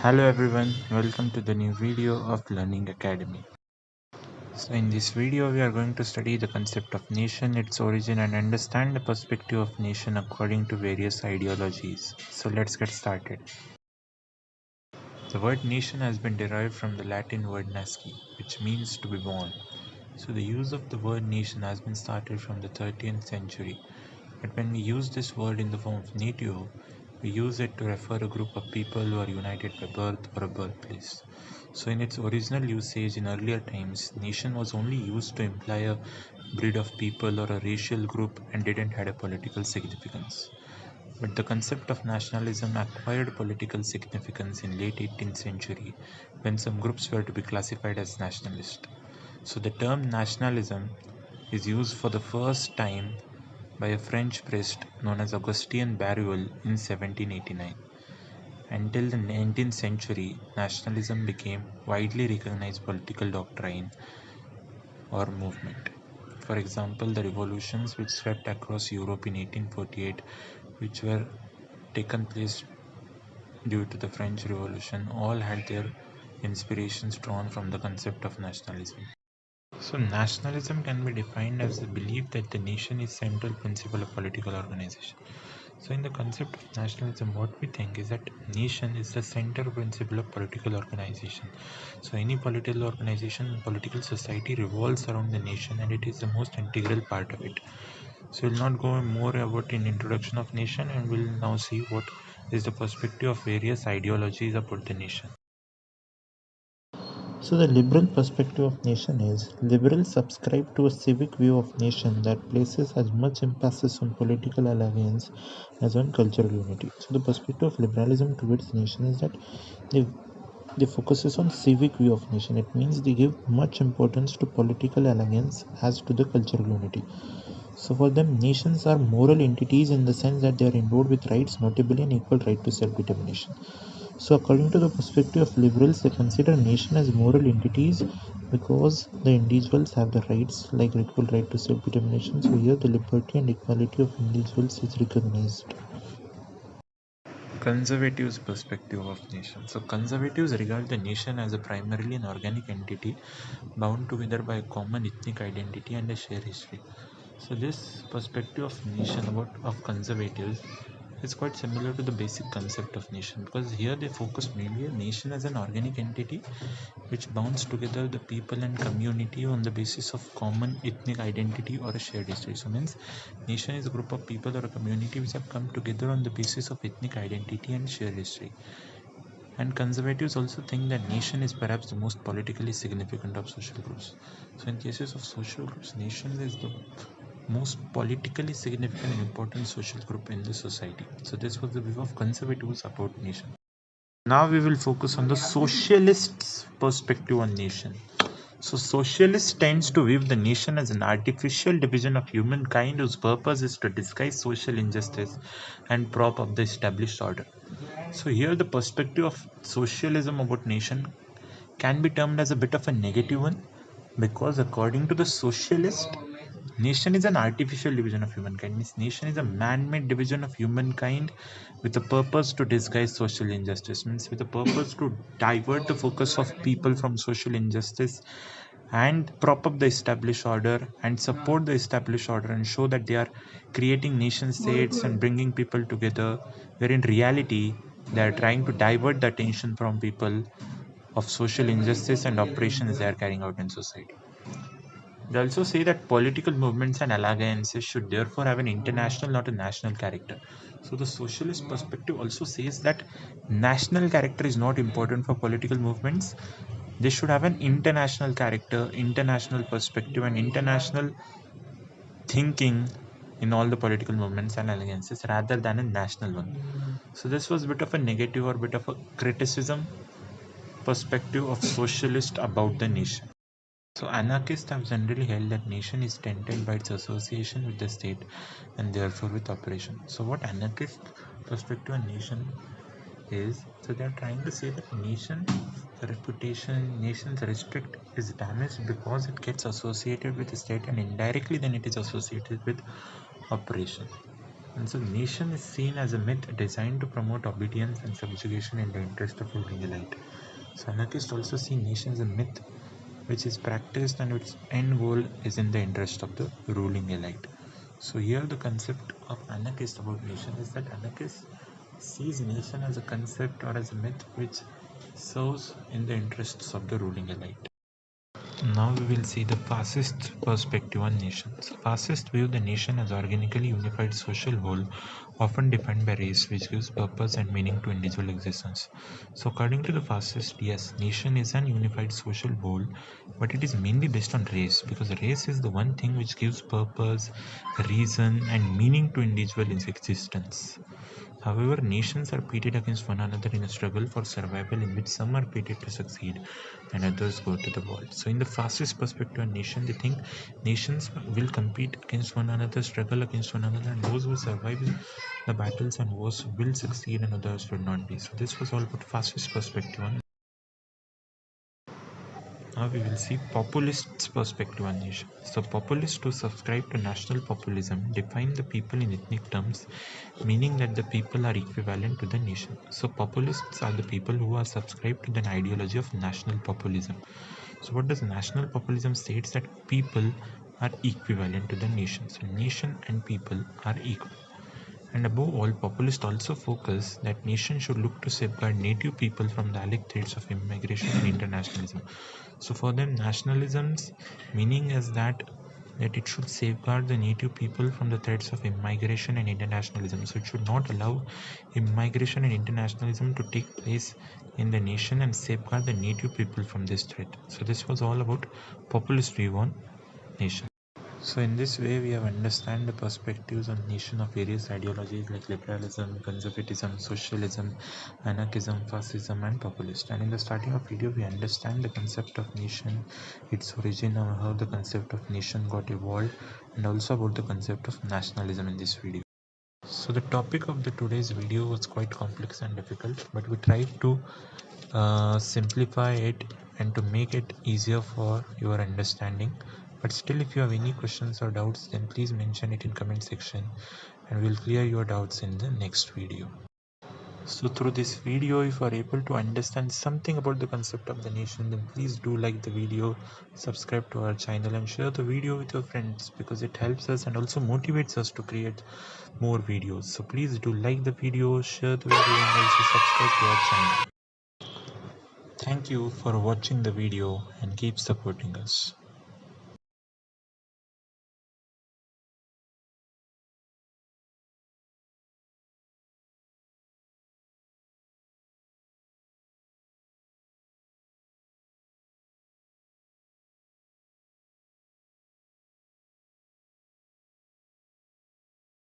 Hello everyone, welcome to the new video of Learning Academy. So in this video we are going to study the concept of nation, its origin and understand the perspective of nation according to various ideologies. So let's get started. The word nation has been derived from the Latin word nasci, which means to be born. So the use of the word nation has been started from the 13th century. But when we use this word in the form of native, we use it to refer a group of people who are united by birth or a birthplace. So in its original usage in earlier times, nation was only used to imply a breed of people or a racial group and didn't have a political significance. But the concept of nationalism acquired political significance in late 18th century when some groups were to be classified as nationalist. So the term nationalism is used for the first time by a French priest known as Augustin Barruel in 1789. Until the 19th century, nationalism became widely recognized political doctrine or movement. For example, the revolutions which swept across Europe in 1848, which were taken place due to the French Revolution, all had their inspirations drawn from the concept of nationalism. So nationalism can be defined as the belief that the nation is central principle of political organization. So in the concept of nationalism, what we think is that nation is the center principle of political organization. So any political organization, political society revolves around the nation and it is the most integral part of it. So we'll not go more about in introduction of nation and we'll now see what is the perspective of various ideologies about the nation. So the liberal perspective of nation is liberals subscribe to a civic view of nation that places as much emphasis on political alliance as on cultural unity. So the perspective of liberalism towards nation is that they they focuses on civic view of nation. It means they give much importance to political alliance as to the cultural unity. So for them, nations are moral entities in the sense that they are endowed with rights, notably an equal right to self-determination. So according to the perspective of liberals, they consider nation as moral entities because the individuals have the rights like equal right to self-determination. So here the liberty and equality of individuals is recognized. Conservatives' perspective of nation. So conservatives regard the nation as a primarily an organic entity bound together by a common ethnic identity and a shared history. So this perspective of nation about of conservatives is quite similar to the basic concept of nation because here they focus mainly on nation as an organic entity which bounds together the people and community on the basis of common ethnic identity or a shared history. So means nation is a group of people or a community which have come together on the basis of ethnic identity and shared history. And conservatives also think that nation is perhaps the most politically significant of social groups. So in cases of social groups, nation is the most politically significant and important social group in the society. So this was the view of conservatives about nation. Now we will focus on the socialists' perspective on nation. So socialists tends to view the nation as an artificial division of humankind whose purpose is to disguise social injustice and prop up the established order. So here the perspective of socialism about nation can be termed as a bit of a negative one because according to the socialist, nation is an artificial division of humankind. Means nation is a man-made division of humankind with a purpose to disguise social injustice. Means with a purpose to divert the focus of people from social injustice and prop up the established order and support the established order and show that they are creating nation states and bringing people together, where in reality they are trying to divert the attention from people of social injustice and oppressions they are carrying out in society. They also say that political movements and alliances should therefore have an international, not a national character. So the socialist perspective also says that national character is not important for political movements. They should have an international character, international perspective, and international thinking in all the political movements and alliances rather than a national one. So this was a bit of a negative or bit of a criticism perspective of socialist about the nation. So anarchists have generally held that nation is tainted by its association with the state and therefore with operation. So what anarchist perspective on nation is, so they are trying to say that nation, the reputation, nation's respect is damaged because it gets associated with the state and indirectly then it is associated with operation. And so nation is seen as a myth designed to promote obedience and subjugation in the interest of ruling elite. So anarchists also see nation as a myth which is practiced and its end goal is in the interest of the ruling elite. So here the concept of anarchist about nation is that anarchist sees nation as a concept or as a myth which serves in the interests of the ruling elite. Now we will see the fascist perspective on nations. Fascists view the nation as organically unified social whole, often defined by race, which gives purpose and meaning to individual existence. So according to the fascist, yes, nation is an unified social whole, but it is mainly based on race, because race is the one thing which gives purpose, reason, and meaning to individual existence. However, nations are pitted against one another in a struggle for survival in which some are pitted to succeed and others go to the wall. So, in the fascist perspective on nation, they think nations will compete against one another, struggle against one another, and those who survive the battles and wars will succeed and others will not be. So, this was all about fascist perspective on. Now we will see populists' perspective on nation. So populists who subscribe to national populism define the people in ethnic terms, meaning that the people are equivalent to the nation. So populists are the people who are subscribed to the ideology of national populism. So what does national populism say? It's that people are equivalent to the nation. So nation and people are equal. And above all, populists also focus that nations should look to safeguard native people from the alleged threats of immigration and internationalism. So for them, nationalism's meaning is that it should safeguard the native people from the threats of immigration and internationalism. So it should not allow immigration and internationalism to take place in the nation and safeguard the native people from this threat. So this was all about populist view on nation. So in this way, we have understand the perspectives on nation of various ideologies like liberalism, conservatism, socialism, anarchism, fascism, and populist. And in the starting of video, we understand the concept of nation, its origin, or how the concept of nation got evolved, and also about the concept of nationalism in this video. So the topic of the today's video was quite complex and difficult, but we tried to simplify it and to make it easier for your understanding. But still, if you have any questions or doubts, then please mention it in comment section and we'll clear your doubts in the next video. So through this video, if you are able to understand something about the concept of the nation, then please do like the video, subscribe to our channel, and share the video with your friends, because it helps us and also motivates us to create more videos. So please do like the video, share the video, and also subscribe to our channel. Thank you for watching the video and keep supporting us.